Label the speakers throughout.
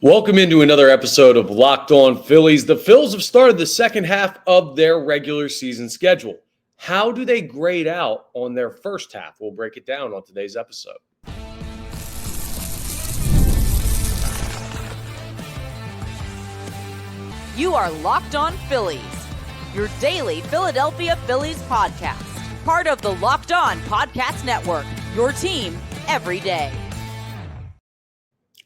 Speaker 1: Welcome into another episode of Locked On Phillies. The Phils have started the second half of their regular season schedule. How do they grade out on their first half? We'll break it down on today's episode.
Speaker 2: You are Locked On Phillies, your daily Philadelphia Phillies podcast. Part of the Locked On Podcast Network, your team every day.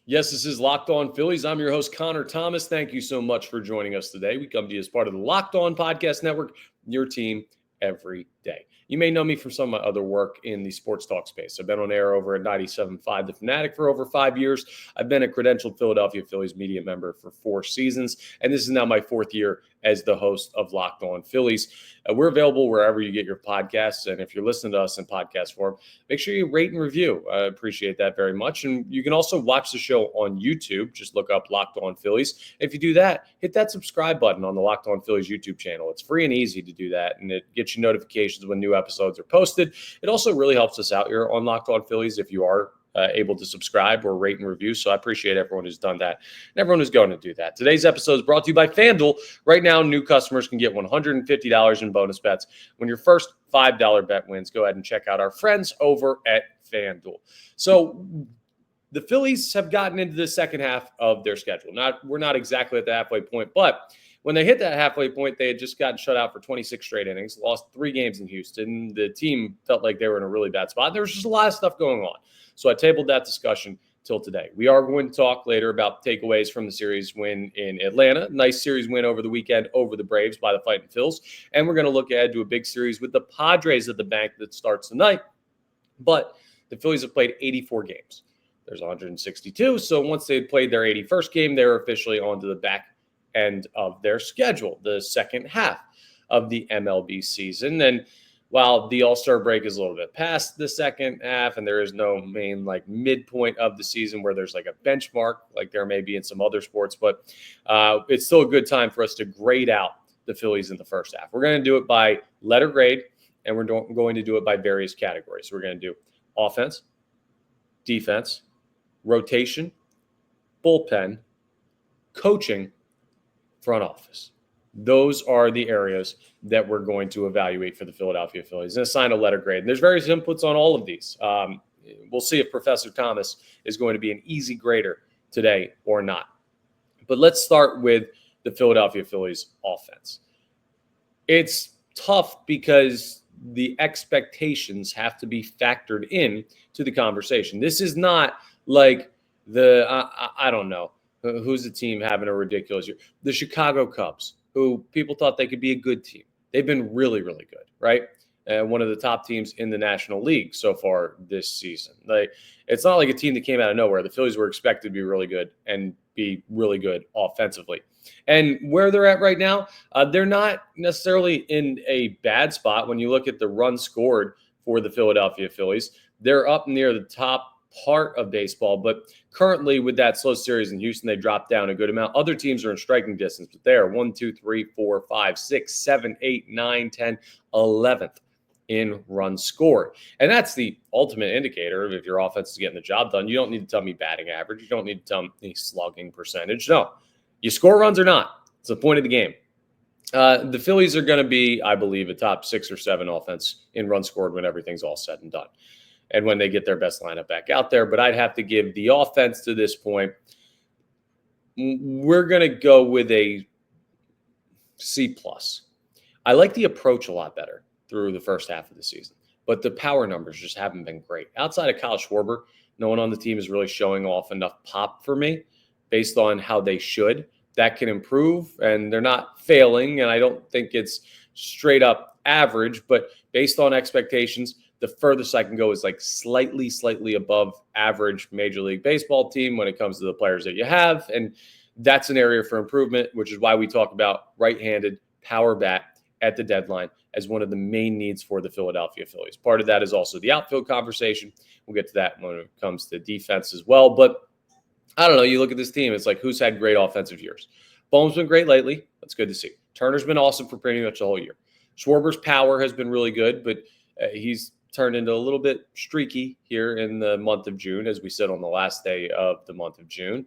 Speaker 1: Yes, this is Locked On Phillies. I'm your host, Connor Thomas. Thank you so much for joining us today. We come to you as part of the Locked On Podcast Network, your team every day. You may know me from some of my other work in the sports talk space. I've been on air over at 97.5 The Fanatic for over 5 years. I've been a credentialed Philadelphia Phillies media member for 4 seasons, and this is now my 4th year as the host of Locked On Phillies. We're available wherever you get your podcasts, and if you're listening to us in podcast form, make sure you rate and review. I appreciate that very much, and you can also watch the show on YouTube. Just look up Locked On Phillies. If you do that, hit that subscribe button on the Locked On Phillies YouTube channel. It's free and easy to do that, and it gets you notifications when new episodes are posted. It also really helps us out here on Locked On Phillies if you are able to subscribe or rate and review. So I appreciate everyone who's done that and everyone who's going to do that. Today's episode is brought to you by FanDuel. Right now, new customers can get $150 in bonus bets when your first $5 bet wins. Go ahead and check out our friends over at FanDuel. So the Phillies have gotten into the second half of their schedule. We're not exactly at the halfway point, but when they hit that halfway point, they had just gotten shut out for 26 straight innings, lost 3 games in Houston. The team felt like they were in a really bad spot. There was just a lot of stuff going on. So I tabled that discussion till today. We are going to talk later about takeaways from the series win in Atlanta. Nice series win over the weekend over the Braves by the Fighting Phils. And we're going to look ahead to a big series with the Padres at the bank that starts tonight. But the Phillies have played 84 games. There's 162. So once they had played their 81st game, they were officially on to the back end of their schedule, the second half of the MLB season. And while the All-Star break is a little bit past the second half and there is no main midpoint of the season where there's a benchmark like there may be in some other sports, but it's still a good time for us to grade out the Phillies in the first half. We're going to do it by letter grade, and we're going to do it by various categories. We're going to do offense, defense, rotation, bullpen, coaching, front office. Those are the areas that we're going to evaluate for the Philadelphia Phillies and assign a letter grade. And there's various inputs on all of these. We'll see if Professor Thomas is going to be an easy grader today or not. But let's start with the Philadelphia Phillies offense. It's tough because the expectations have to be factored in to the conversation. This is not like I don't know, who's the team having a ridiculous year? The Chicago Cubs, who people thought they could be a good team. They've been really, really good, right? One of the top teams in the National League so far this season. It's not like a team that came out of nowhere. The Phillies were expected to be really good and be really good offensively. And where they're at right now, they're not necessarily in a bad spot. When you look at the runs scored for the Philadelphia Phillies, they're up near the top part of baseball, but currently with that slow series in Houston, they dropped down a good amount. Other teams are in striking distance, but they are 1, 2, 3, 4, 5, 6, 7, 8, 9, 10, 11th in runs scored. And that's the ultimate indicator of if your offense is getting the job done. You don't need to tell me batting average. You don't need to tell me slugging percentage. No, you score runs or not. It's the point of the game. The Phillies are going to be, I believe, a top 6 or 7 offense in runs scored when everything's all said and done, and when they get their best lineup back out there. But I'd have to give the offense to this point, we're going to go with a C+. I like the approach a lot better through the first half of the season, but the power numbers just haven't been great. Outside of Kyle Schwarber, no one on the team is really showing off enough pop for me based on how they should. That can improve, and they're not failing, and I don't think it's straight up average, but based on expectations, the furthest I can go is slightly above average Major League Baseball team when it comes to the players that you have. And that's an area for improvement, which is why we talk about right-handed power bat at the deadline as one of the main needs for the Philadelphia Phillies. Part of that is also the outfield conversation. We'll get to that when it comes to defense as well. But I don't know. You look at this team, it's who's had great offensive years? Bohm's been great lately. That's good to see. Turner's been awesome for pretty much the whole year. Schwarber's power has been really good, but he's turned into a little bit streaky here in the month of June, as we said on the last day of the month of June.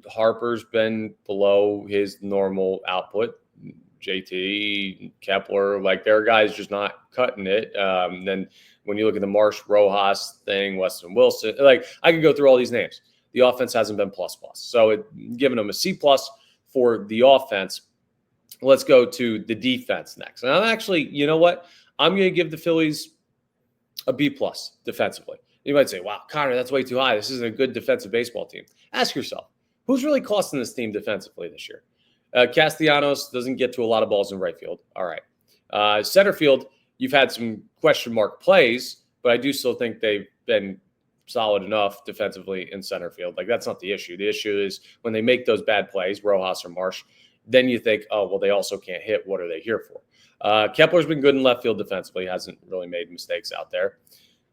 Speaker 1: Harper's been below his normal output. JT, Kepler, like there are guys just not cutting it. Then when you look at the Marsh Rojas thing, Weston Wilson, like I could go through all these names. The offense hasn't been plus. So giving them a C+ for the offense. Let's go to the defense next. And I'm actually, you know what? I'm going to give the Phillies a B+ defensively. You might say, wow, Connor, that's way too high. This isn't a good defensive baseball team. Ask yourself, who's really costing this team defensively this year? Castellanos doesn't get to a lot of balls in right field. All right. Center field, you've had some question mark plays, but I do still think they've been solid enough defensively in center field. Like, that's not the issue. The issue is when they make those bad plays, Rojas or Marsh, then you think, oh, well, they also can't hit. What are they here for? Kepler's been good in left field defensively. Hasn't really made mistakes out there.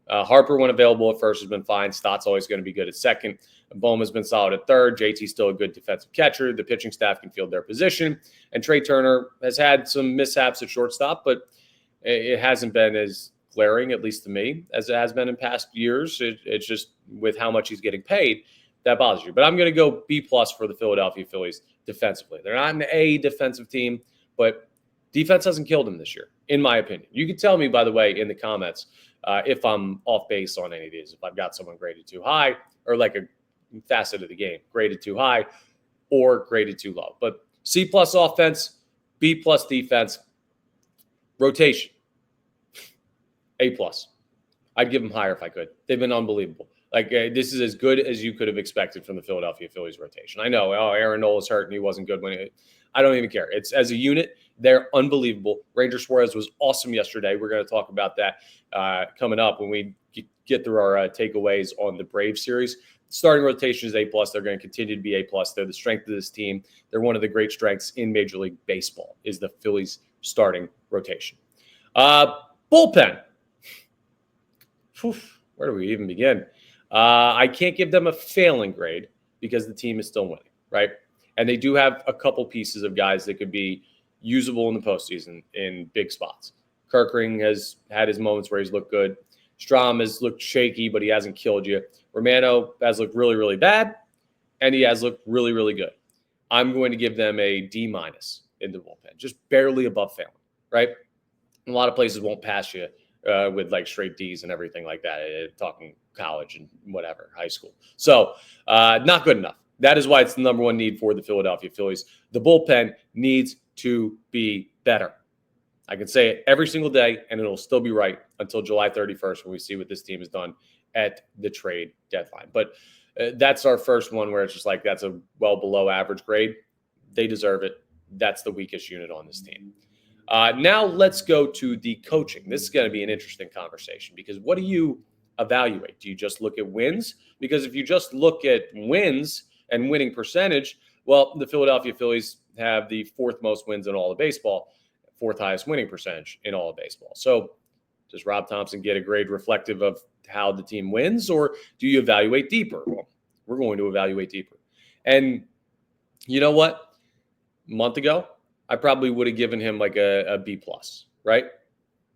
Speaker 1: Harper, when available at first, has been fine. Stott's always going to be good at second. Bowman's been solid at third. JT's still a good defensive catcher. The pitching staff can field their position. And Trey Turner has had some mishaps at shortstop, but it hasn't been as glaring, at least to me, as it has been in past years. It's just with how much he's getting paid, that bothers you. But I'm going to go B+ for the Philadelphia Phillies defensively. They're not an A defensive team, but defense hasn't killed them this year, in my opinion. You can tell me, by the way, in the comments if I'm off base on any of these, if I've got someone graded too high or like a facet of the game graded too high or graded too low. But C+ offense, B+ defense, rotation, A+. I'd give them higher if I could. They've been unbelievable. Like, this is as good as you could have expected from the Philadelphia Phillies rotation. I know, Aaron Nola's hurt and he wasn't good I don't even care. It's as a unit, they're unbelievable. Ranger Suarez was awesome yesterday. We're going to talk about that coming up when we get through our takeaways on the Brave series. Starting rotation is A+. They're going to continue to be A+. They're the strength of this team. They're one of the great strengths in Major League Baseball is the Phillies starting rotation. Bullpen. Where do we even begin? I can't give them a failing grade because the team is still winning, right? And they do have a couple pieces of guys that could be usable in the postseason in big spots. Kerkering has had his moments where he's looked good. Strahm has looked shaky, but he hasn't killed you. Romano has looked really, really bad, and he has looked really, really good. I'm going to give them a D- in the bullpen, just barely above failing, right? A lot of places won't pass you with like straight Ds and everything like that, talking college and whatever, high school. So not good enough. That is why it's the number one need for the Philadelphia Phillies. The bullpen needs to be better. I can say it every single day, and it'll still be right until July 31st when we see what this team has done at the trade deadline. But that's our first one where it's just like that's a well below average grade. They deserve it. That's the weakest unit on this team. Now let's go to the coaching. This is going to be an interesting conversation because what do you evaluate? Do you just look at wins? Because if you just look at wins and winning percentage, well, the Philadelphia Phillies have the fourth most wins in all of baseball, fourth highest winning percentage in all of baseball. So does Rob Thompson get a grade reflective of how the team wins, or do you evaluate deeper? Well, we're going to evaluate deeper. And you know what? A month ago, I probably would have given him like a B+, right?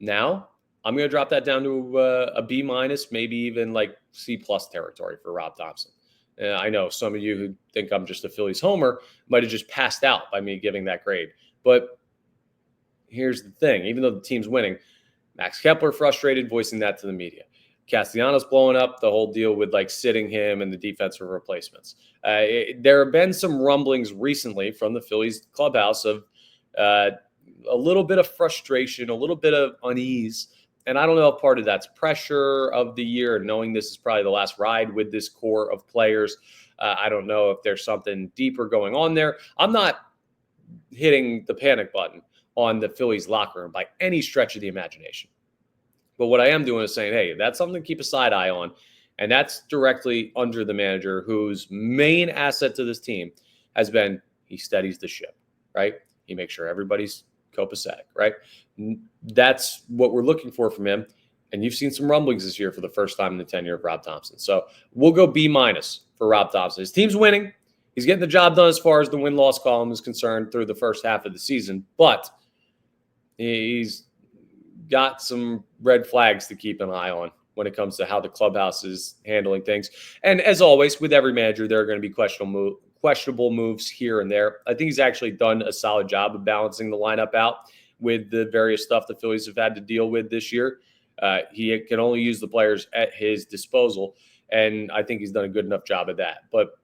Speaker 1: Now, I'm going to drop that down to a B-, maybe even like C+ territory for Rob Thompson. I know some of you who think I'm just a Phillies homer might have just passed out by me giving that grade. But here's the thing. Even though the team's winning, Max Kepler frustrated, voicing that to the media. Castellanos blowing up, the whole deal with like sitting him and the defensive replacements. There have been some rumblings recently from the Phillies clubhouse of a little bit of frustration, a little bit of unease. And I don't know if part of that's pressure of the year and knowing this is probably the last ride with this core of players. I don't know if there's something deeper going on there. I'm not hitting the panic button on the Phillies locker room by any stretch of the imagination. But what I am doing is saying, hey, that's something to keep a side eye on. And that's directly under the manager whose main asset to this team has been he steadies the ship, right? He makes sure everybody's copacetic, right? That's what we're looking for from him. And you've seen some rumblings this year for the first time in the tenure of Rob Thompson. So we'll go B- for Rob Thompson. His team's winning. He's getting the job done as far as the win-loss column is concerned through the first half of the season. But he's got some red flags to keep an eye on when it comes to how the clubhouse is handling things. And as always, with every manager, there are going to be questionable moves here and there. I think he's actually done a solid job of balancing the lineup out with the various stuff the Phillies have had to deal with this year. He can only use the players at his disposal, and I think he's done a good enough job of that. But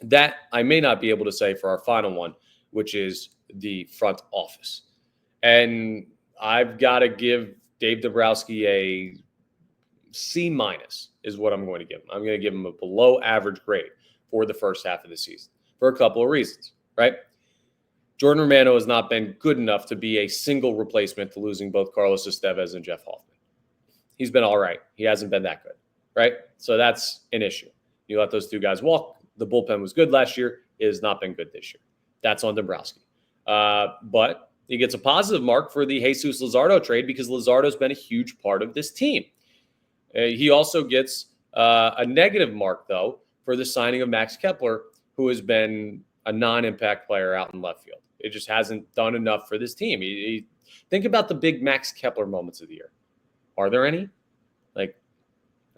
Speaker 1: that I may not be able to say for our final one, which is the front office. And I've got to give Dave Dombrowski a C- is what I'm going to give him. I'm going to give him a below average grade for the first half of the season for a couple of reasons, right? Jordan Romano has not been good enough to be a single replacement to losing both Carlos Estevez and Jeff Hoffman. He's been all right. He hasn't been that good, right? So that's an issue. You let those two guys walk. The bullpen was good last year. It has not been good this year. That's on Dombrowski. But he gets a positive mark for the Jesus Luzardo trade because Luzardo's been a huge part of this team. He also gets a negative mark, though, for the signing of Max Kepler, who has been a non-impact player out in left field. It just hasn't done enough for this team. Think about the big Max Kepler moments of the year. Are there any? Like,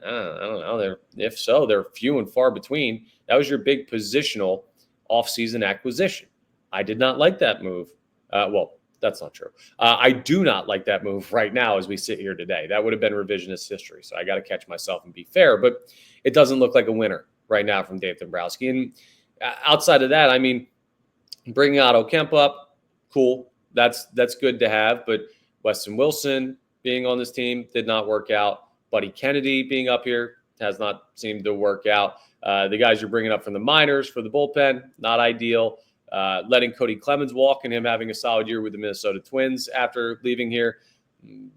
Speaker 1: I don't know. If so, they're few and far between. That was your big positional offseason acquisition. I did not like that move. Well, that's not true. I do not like that move right now as we sit here today. That would have been revisionist history. So I got to catch myself and be fair. But it doesn't look like a winner right now from Dave Dombrowski. And outside of that, I mean, bringing Otto Kemp up, cool. That's good to have. But Weston Wilson being on this team did not work out. Buddy Kennedy being up here has not seemed to work out. The guys you're bringing up from the minors for the bullpen, not ideal. Letting Cody Clemens walk and him having a solid year with the Minnesota Twins after leaving here,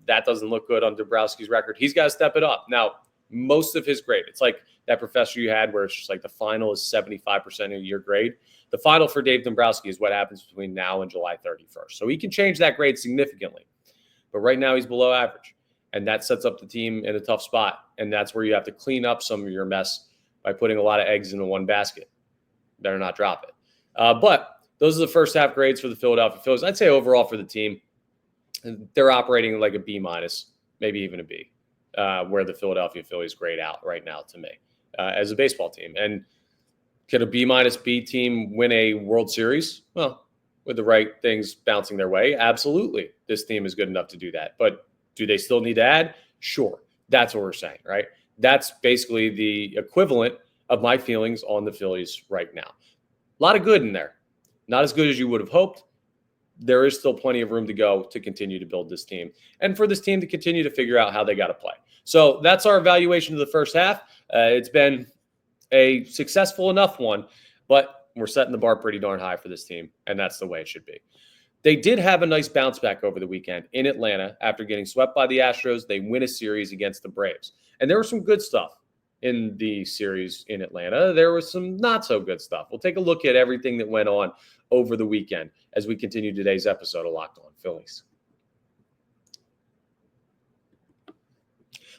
Speaker 1: that doesn't look good on Dombrowski's record. He's got to step it up. Now, most of his grade, it's like that professor you had where it's just like the final is 75% of your grade. The final for Dave Dombrowski is what happens between now and July 31st. So he can change that grade significantly. But right now he's below average. And that sets up the team in a tough spot. And that's where you have to clean up some of your mess by putting a lot of eggs into one basket. Better not drop it. But those are the first half grades for the Philadelphia Phillies. I'd say overall for the team, they're operating like a B-, maybe even a B, where the Philadelphia Phillies grade out right now to me as a baseball team. And can a B- B team win a World Series? Well, with the right things bouncing their way, absolutely. This team is good enough to do that. But do they still need to add? Sure. That's what we're saying, right? That's basically the equivalent of my feelings on the Phillies right now. A lot of good in there. Not as good as you would have hoped. There is still plenty of room to go to continue to build this team and for this team to continue to figure out how they got to play. So that's our evaluation of the first half. It's been a successful enough one, but we're setting the bar pretty darn high for this team, and that's the way it should be. They did have a nice bounce back over the weekend in Atlanta after getting swept by the Astros. They win a series against the Braves. And there was some good stuff in the series in Atlanta. There was some not so good stuff. We'll take a look at everything that went on over the weekend as we continue today's episode of Locked On Phillies.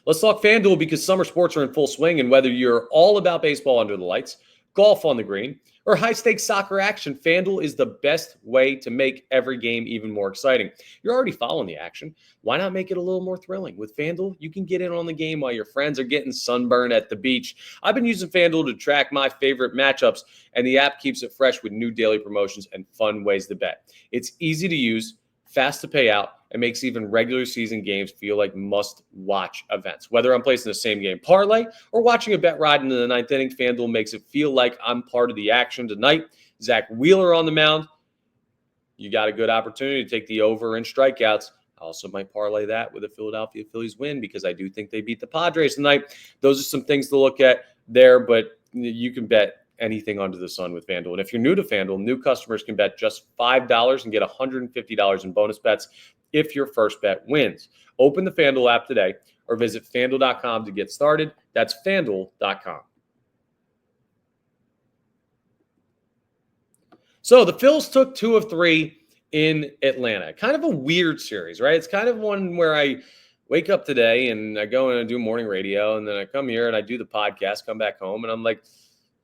Speaker 1: Let's talk FanDuel because summer sports are in full swing, and whether you're all about baseball under the lights, golf on the green, or high-stakes soccer action, FanDuel is the best way to make every game even more exciting. You're already following the action. Why not make it a little more thrilling? With FanDuel, you can get in on the game while your friends are getting sunburned at the beach. I've been using FanDuel to track my favorite matchups, and the app keeps it fresh with new daily promotions and fun ways to bet. It's easy to use, fast to pay out, and makes even regular season games feel like must-watch events. Whether I'm placing a same-game parlay or watching a bet ride into the ninth inning, FanDuel makes it feel like I'm part of the action tonight. Zach Wheeler on the mound. You got a good opportunity to take the over in strikeouts. I also might parlay that with a Philadelphia Phillies win because I do think they beat the Padres tonight. Those are some things to look at there, but you can bet anything under the sun with FanDuel. And if you're new to FanDuel, new customers can bet just $5 and get $150 in bonus bets if your first bet wins. Open the FanDuel app today or visit FanDuel.com to get started. That's FanDuel.com. So the Phils took 2 of 3 in Atlanta. Kind of a weird series, right? It's kind of one where I wake up today and I go and I do morning radio, and then I come here and I do the podcast, come back home, and I'm like,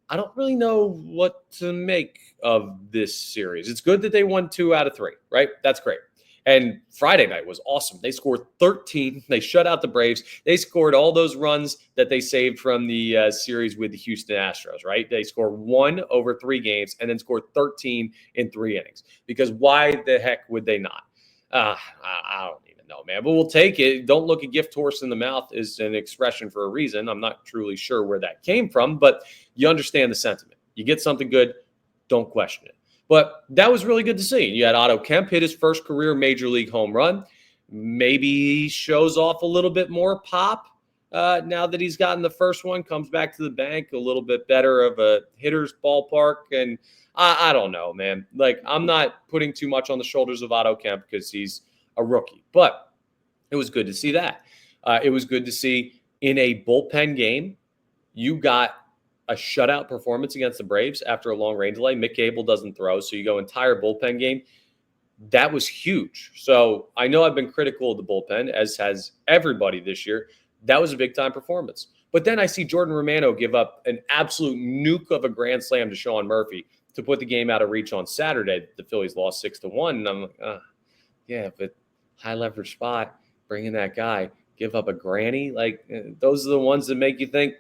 Speaker 1: I don't really know what to make of this series. It's good that they won 2 out of 3, right? That's great. And Friday night was awesome. They scored 13. They shut out the Braves. They scored all those runs that they saved from the series with the Houston Astros, right? They scored 1 over 3 games and then scored 13 in 3 innings. Because why the heck would they not? I don't even know, man. But we'll take it. Don't look a gift horse in the mouth is an expression for a reason. I'm not truly sure where that came from, but you understand the sentiment. You get something good, don't question it. But that was really good to see. You had Otto Kemp hit his first career major league home run. Maybe he shows off a little bit more pop now that he's gotten the first one, comes back to the bank, a little bit better of a hitter's ballpark. And I don't know, man. Like, I'm not putting too much on the shoulders of Otto Kemp because he's a rookie. But it was good to see that. It was good to see in a bullpen game, you got a shutout performance against the Braves after a long rain delay. Mick Gable doesn't throw, so you go entire bullpen game. That was huge. So I know I've been critical of the bullpen, as has everybody this year. That was a big-time performance. But then I see Jordan Romano give up an absolute nuke of a grand slam to Sean Murphy to put the game out of reach on Saturday. The Phillies lost 6-1, and I'm like, yeah, but high leverage spot, bring in that guy. Give up a granny, like those are the ones that make you think,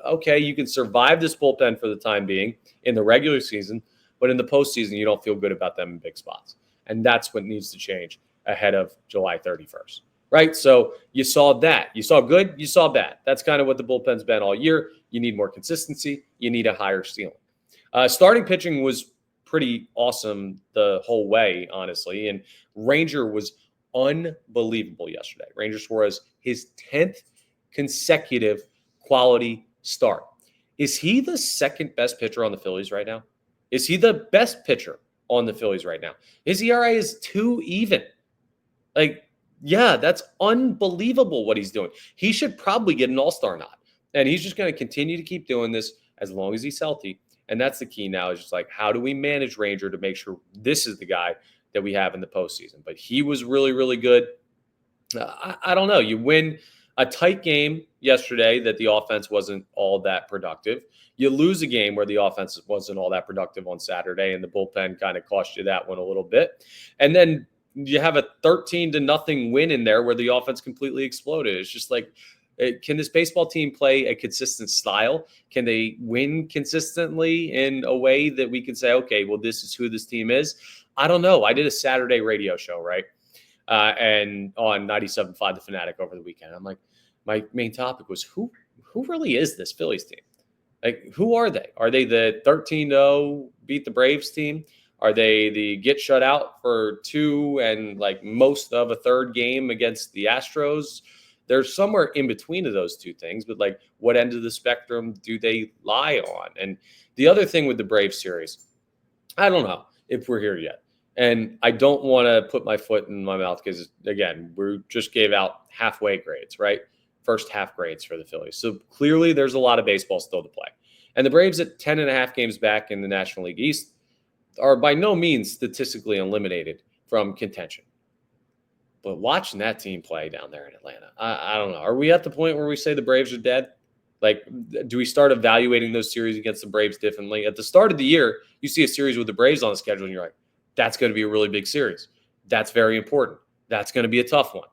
Speaker 1: okay, you can survive this bullpen for the time being in the regular season, but in the postseason, you don't feel good about them in big spots. And that's what needs to change ahead of July 31st, right? So you saw that. You saw good, you saw bad. That's kind of what the bullpen's been all year. You need more consistency. You need a higher ceiling. Starting pitching was pretty awesome the whole way, honestly, and Ranger was unbelievable yesterday. Ranger Suarez, his 10th consecutive quality start. Is he the second best pitcher on the Phillies right now? Is he the best pitcher on the Phillies right now? His ERA is 2 even. Like, yeah, that's unbelievable what he's doing. He should probably get an all-star nod. And he's just going to continue to keep doing this as long as he's healthy. And that's the key now, is just like, how do we manage Ranger to make sure this is the guy that we have in the postseason? But he was really, really good. I don't know. You win a tight game yesterday that the offense wasn't all that productive. You lose a game where the offense wasn't all that productive on Saturday, and the bullpen kind of cost you that one a little bit. And then you have a 13-0 win in there where the offense completely exploded. It's just like, can this baseball team play a consistent style? Can they win consistently in a way that we can say, okay, well, this is who this team is? I don't know. I did a Saturday radio show, right? And on 97.5 The Fanatic over the weekend. I'm like, my main topic was who really is this Phillies team? Like, who are they? Are they the 13-0 beat the Braves team? Are they the get shut out for 2 and like most of a third game against the Astros? They're somewhere in between of those two things, but like, what end of the spectrum do they lie on? And the other thing with the Braves series, I don't know if we're here yet. And I don't want to put my foot in my mouth because, again, we just gave out halfway grades, right? First half grades for the Phillies. So clearly there's a lot of baseball still to play. And the Braves at 10.5 games back in the National League East are by no means statistically eliminated from contention. But watching that team play down there in Atlanta, I don't know. Are we at the point where we say the Braves are dead? Like, do we start evaluating those series against the Braves differently? At the start of the year, you see a series with the Braves on the schedule, and you're like, that's going to be a really big series. That's very important. That's going to be a tough one.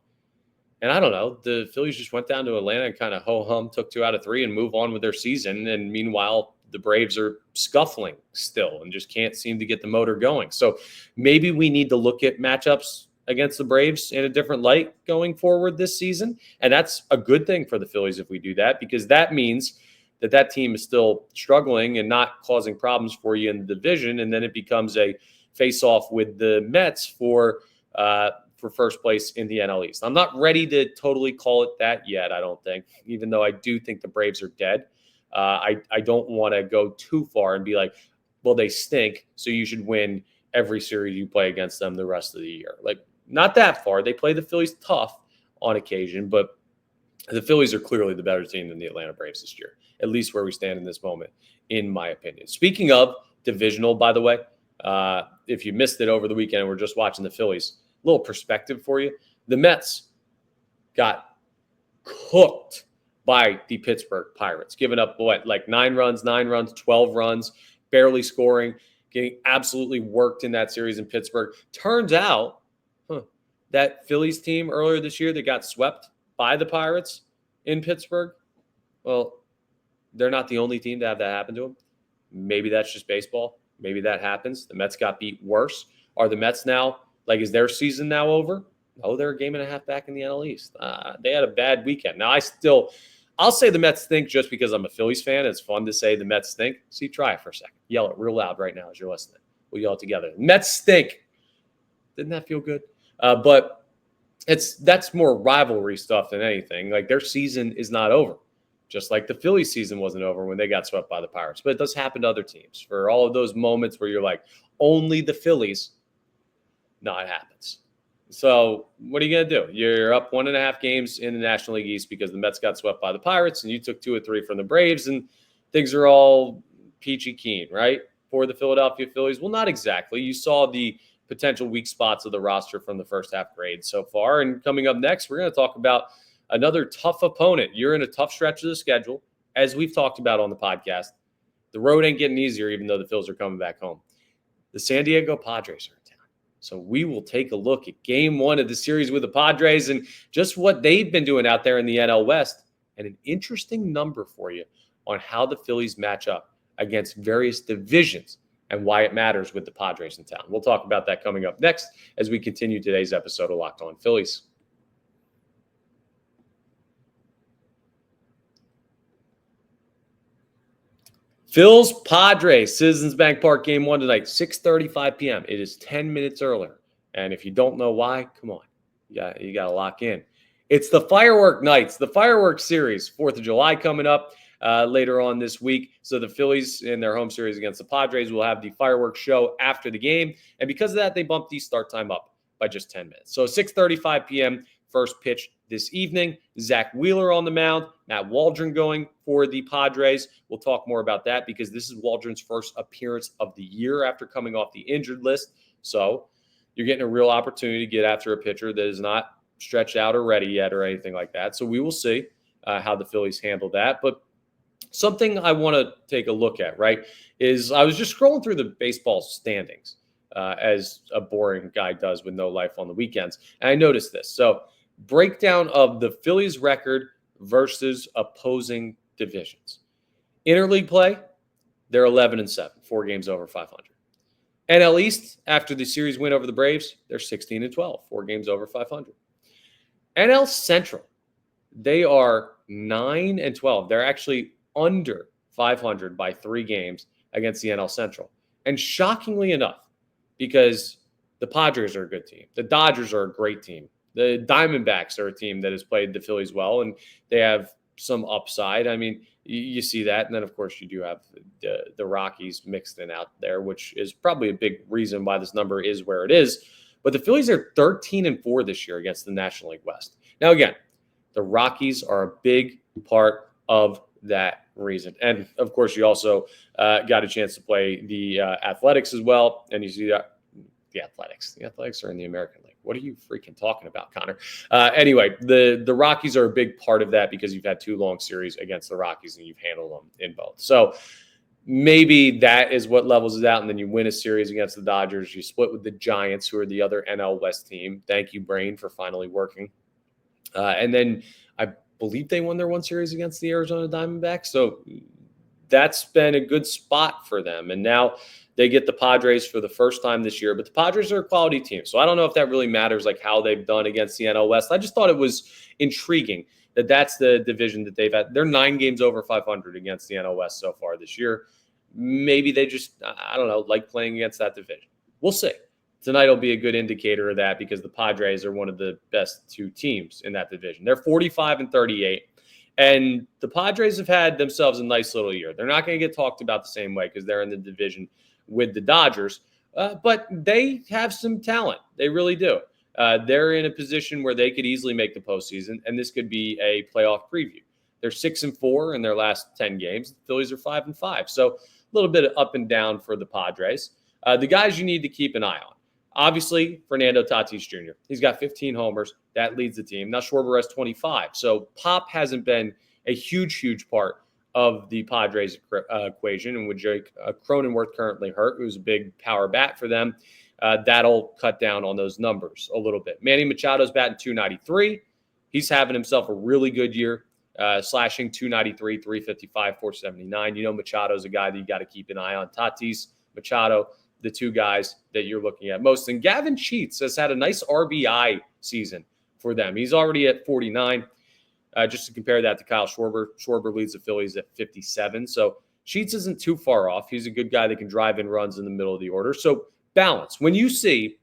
Speaker 1: And I don't know. The Phillies just went down to Atlanta and kind of ho-hum, took 2 out of 3 and move on with their season. And meanwhile, the Braves are scuffling still and just can't seem to get the motor going. So maybe we need to look at matchups against the Braves in a different light going forward this season. And that's a good thing for the Phillies if we do that, because that means that that team is still struggling and not causing problems for you in the division. And then it becomes a face-off with the Mets for first place in the NL East. I'm not ready to totally call it that yet, I don't think, even though I do think the Braves are dead. I don't want to go too far and be like, well, they stink, so you should win every series you play against them the rest of the year. Like, not that far. They play the Phillies tough on occasion, but the Phillies are clearly the better team than the Atlanta Braves this year, at least where we stand in this moment, in my opinion. Speaking of divisional, by the way, if you missed it over the weekend and we're just watching the Phillies, a little perspective for you. The Mets got cooked by the Pittsburgh Pirates, giving up, like 9 runs, 12 runs, barely scoring, getting absolutely worked in that series in Pittsburgh. Turns out, that Phillies team earlier this year that got swept by the Pirates in Pittsburgh? Well, they're not the only team to have that happen to them. Maybe that's just baseball. Maybe that happens. The Mets got beat worse. Are the Mets now, is their season now over? No, they're a game and a half back in the NL East. They had a bad weekend. Now, I'll say the Mets stink just because I'm a Phillies fan. It's fun to say the Mets stink. See, try it for a second. Yell it real loud right now as you're listening. We'll yell it together. Mets stink. Didn't that feel good? But that's more rivalry stuff than anything. Their season is not over. Just like the Phillies season wasn't over when they got swept by the Pirates. But it does happen to other teams. For all of those moments where you're like, only the Phillies, no, it happens. So what are you going to do? You're up 1.5 games in the National League East because the Mets got swept by the Pirates, and you took 2 or 3 from the Braves, and things are all peachy keen, right, for the Philadelphia Phillies? Well, not exactly. You saw the potential weak spots of the roster from the first half grade so far. And coming up next, we're going to talk about another tough opponent. You're in a tough stretch of the schedule, as we've talked about on the podcast. The road ain't getting easier, even though the Phils are coming back home. The San Diego Padres are in town. So we will take a look at game 1 of the series with the Padres and just what they've been doing out there in the NL West, and an interesting number for you on how the Phillies match up against various divisions and why it matters with the Padres in town. We'll talk about that coming up next as we continue today's episode of Locked On Phillies. Phil's Padres, Citizens Bank Park, game 1 tonight, 6:35 p.m. It is 10 minutes earlier. And if you don't know why, come on. You got to lock in. It's the firework nights, the fireworks series, 4th of July coming up later on this week. So the Phillies in their home series against the Padres will have the fireworks show after the game. And because of that, they bumped the start time up by just 10 minutes. So 6:35 p.m., first pitch this evening. Zach Wheeler on the mound, Matt Waldron going for the Padres. We'll talk more about that because this is Waldron's first appearance of the year after coming off the injured list. So you're getting a real opportunity to get after a pitcher that is not stretched out or ready yet or anything like that. So we will see how the Phillies handle that. But something I want to take a look at, right, is I was just scrolling through the baseball standings as a boring guy does with no life on the weekends. And I noticed this. So breakdown of the Phillies record versus opposing divisions. Interleague play, they're 11-7, 4 games over 500. NL East, after the series win over the Braves, they're 16-12, 4 games over 500. NL Central, they are 9-12. They're actually under 500 by 3 games against the NL Central. And shockingly enough, because the Padres are a good team, the Dodgers are a great team, the Diamondbacks are a team that has played the Phillies well, and they have some upside. I mean, you see that. And then, of course, you do have the Rockies mixed in out there, which is probably a big reason why this number is where it is. But the Phillies are 13-4 this year against the National League West. Now, again, the Rockies are a big part of that reason. And, of course, you also got a chance to play the Athletics as well. And you see that the Athletics are in the American League. What are you freaking talking about, Connor? Anyway, the Rockies are a big part of that because you've had 2 long series against the Rockies and you've handled them in both. So maybe that is what levels it out. And then you win a series against the Dodgers. You split with the Giants, who are the other NL West team. Thank you, Brain, for finally working. And then I believe they won their 1 series against the Arizona Diamondbacks. So that's been a good spot for them. And now they get the Padres for the first time this year, but the Padres are a quality team. So I don't know if that really matters, like how they've done against the NL West. I just thought it was intriguing that that's the division that they've had. They're 9 games over 500 against the NL West so far this year. Maybe they just, I don't know, like playing against that division. We'll see. Tonight will be a good indicator of that because the Padres are one of the best 2 teams in that division. They're 45-38. And the Padres have had themselves a nice little year. They're not going to get talked about the same way because they're in the division with the Dodgers, but they have some talent. They really do. They're in a position where they could easily make the postseason, and this could be a playoff preview. They're 6-4 in their last 10 games. The Phillies are 5-5. So a little bit of up and down for the Padres. The guys you need to keep an eye on. Obviously, Fernando Tatis Jr. He's got 15 homers. That leads the team. Now Schwarber has 25. So Pop hasn't been a huge part of the Padres equation, and with Jake Cronenworth currently hurt, who's a big power bat for them. that'll cut down on those numbers a little bit. Manny Machado's batting .293. He's having himself a really good year, slashing .293, .355, .479. You know Machado's a guy that you got to keep an eye on. Tatis, Machado, the two guys that you're looking at most. And Gavin Sheets has had a nice RBI season for them. He's already at 49. Just to compare that to Kyle Schwarber. Schwarber leads the Phillies at 57. So Sheets isn't too far off. He's a good guy that can drive in runs in the middle of the order. So balance. When you see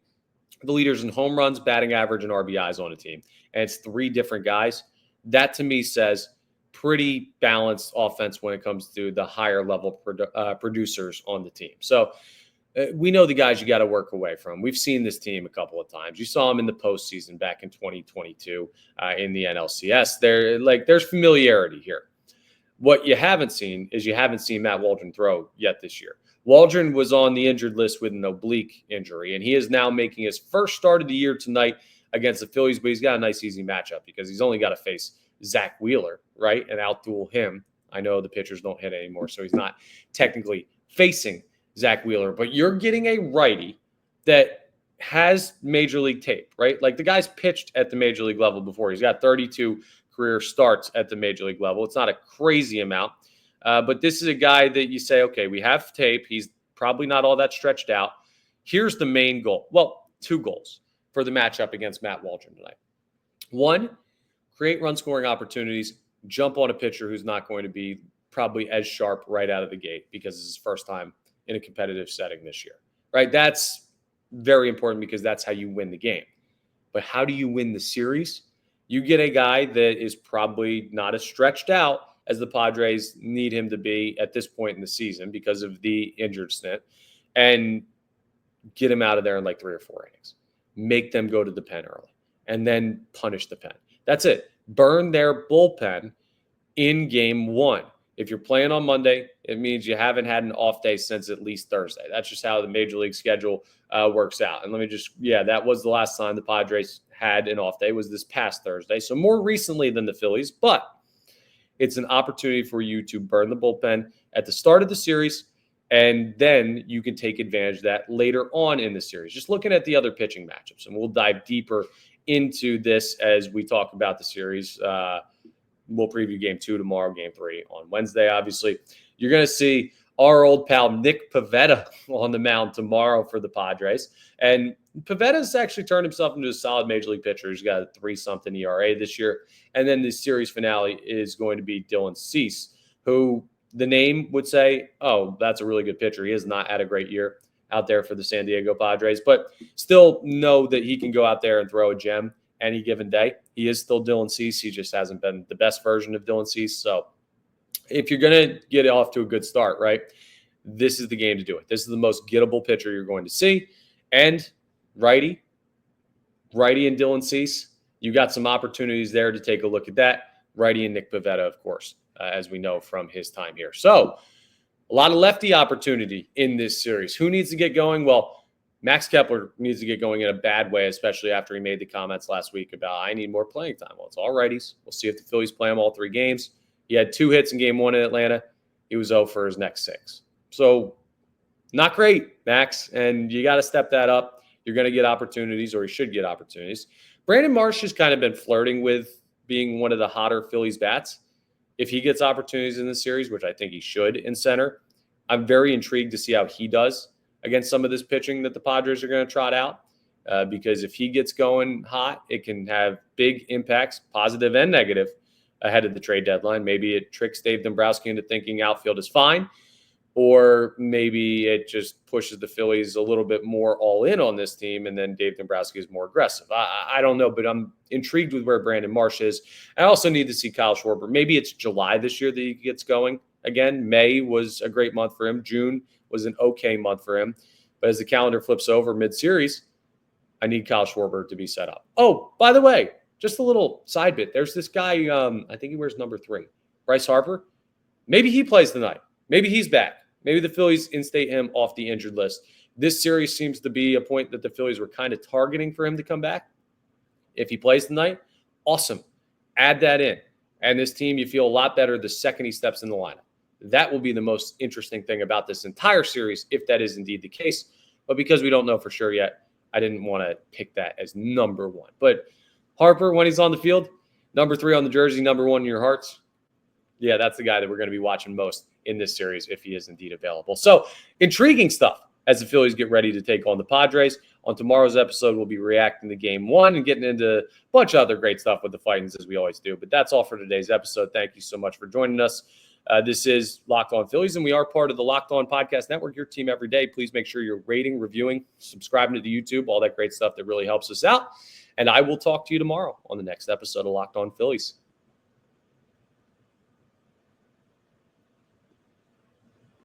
Speaker 1: the leaders in home runs, batting average, and RBIs on a team, and it's three different guys, that to me says pretty balanced offense when it comes to the higher level producers on the team. So we know the guys you got to work away from. We've seen this team a couple of times. You saw them in the postseason back in 2022 in the NLCS. There's familiarity here. What you haven't seen is Matt Waldron throw yet this year. Waldron was on the injured list with an oblique injury, and he is now making his first start of the year tonight against the Phillies, but he's got a nice, easy matchup because he's only got to face Zach Wheeler, right, and outduel him. I know the pitchers don't hit anymore, so he's not technically facing Zach Wheeler, but you're getting a righty that has major league tape, right? Like the guy's pitched at the major league level before. He's got 32 career starts at the major league level. It's not a crazy amount, but this is a guy that you say, okay, we have tape. He's probably not all that stretched out. Here's the main goal. Well, two goals for the matchup against Matt Waldron tonight. One, create run scoring opportunities, jump on a pitcher who's not going to be probably as sharp right out of the gate because it's his first time in a competitive setting this year, right? That's very important because that's how you win the game. But how do you win the series? You get a guy that is probably not as stretched out as the Padres need him to be at this point in the season because of the injured stint, and get him out of there in like 3 or 4 innings. Make them go to the pen early and then punish the pen. That's it. Burn their bullpen in game one. If you're playing on Monday, it means you haven't had an off day since at least Thursday. That's just how the Major League schedule works out. And that was the last time the Padres had an off day, was this past Thursday. So more recently than the Phillies, but it's an opportunity for you to burn the bullpen at the start of the series, and then you can take advantage of that later on in the series. Just looking at the other pitching matchups, and we'll dive deeper into this as we talk about the series. We'll preview game 2 tomorrow, game 3 on Wednesday. Obviously, you're going to see our old pal Nick Pivetta on the mound tomorrow for the Padres. And Pavetta's actually turned himself into a solid major league pitcher. He's got a 3-something ERA this year. And then the series finale is going to be Dylan Cease, who the name would say, oh, that's a really good pitcher. He has not had a great year out there for the San Diego Padres, but still know that he can go out there and throw a gem any given day. He is still Dylan Cease. He just hasn't been the best version of Dylan Cease. So if you're going to get off to a good start, right, this is the game to do it. This is the most gettable pitcher you're going to see. And righty and Dylan Cease, you got some opportunities there to take a look at that. Righty and Nick Pivetta, of course, as we know from his time here. So a lot of lefty opportunity in this series. Who needs to get going? Well, Max Kepler needs to get going in a bad way, especially after he made the comments last week about, I need more playing time. Well, it's all righties. We'll see if the Phillies play him all 3 games. He had 2 hits in game 1 in Atlanta. He was 0 for his next 6. So not great, Max, and you got to step that up. You're going to get opportunities, or you should get opportunities. Brandon Marsh has kind of been flirting with being one of the hotter Phillies bats. If he gets opportunities in this series, which I think he should in center, I'm very intrigued to see how he does against some of this pitching that the Padres are going to trot out, because if he gets going hot, it can have big impacts, positive and negative, ahead of the trade deadline. Maybe it tricks Dave Dombrowski into thinking outfield is fine, or maybe it just pushes the Phillies a little bit more all in on this team, and then Dave Dombrowski is more aggressive. I don't know, but I'm intrigued with where Brandon Marsh is. I also need to see Kyle Schwarber. Maybe it's July this year that he gets going again. May was a great month for him. June was an okay month for him. But as the calendar flips over mid-series, I need Kyle Schwarber to be set up. Oh, by the way, just a little side bit. There's this guy, I think he wears number 3, Bryce Harper. Maybe he plays tonight. Maybe he's back. Maybe the Phillies instate him off the injured list. This series seems to be a point that the Phillies were kind of targeting for him to come back. If he plays tonight, awesome. Add that in. And this team, you feel a lot better the second he steps in the lineup. That will be the most interesting thing about this entire series, if that is indeed the case. But because we don't know for sure yet, I didn't want to pick that as number one. But Harper, when he's on the field, number 3 on the jersey, number 1 in your hearts. Yeah, that's the guy that we're going to be watching most in this series if he is indeed available. So intriguing stuff as the Phillies get ready to take on the Padres. On tomorrow's episode, we'll be reacting to Game 1 and getting into a bunch of other great stuff with the Fightings as we always do. But that's all for today's episode. Thank you so much for joining us. This is Locked On Phillies, and we are part of the Locked On Podcast Network, your team every day. Please make sure you're rating, reviewing, subscribing to the YouTube, all that great stuff that really helps us out. And I will talk to you tomorrow on the next episode of Locked On Phillies.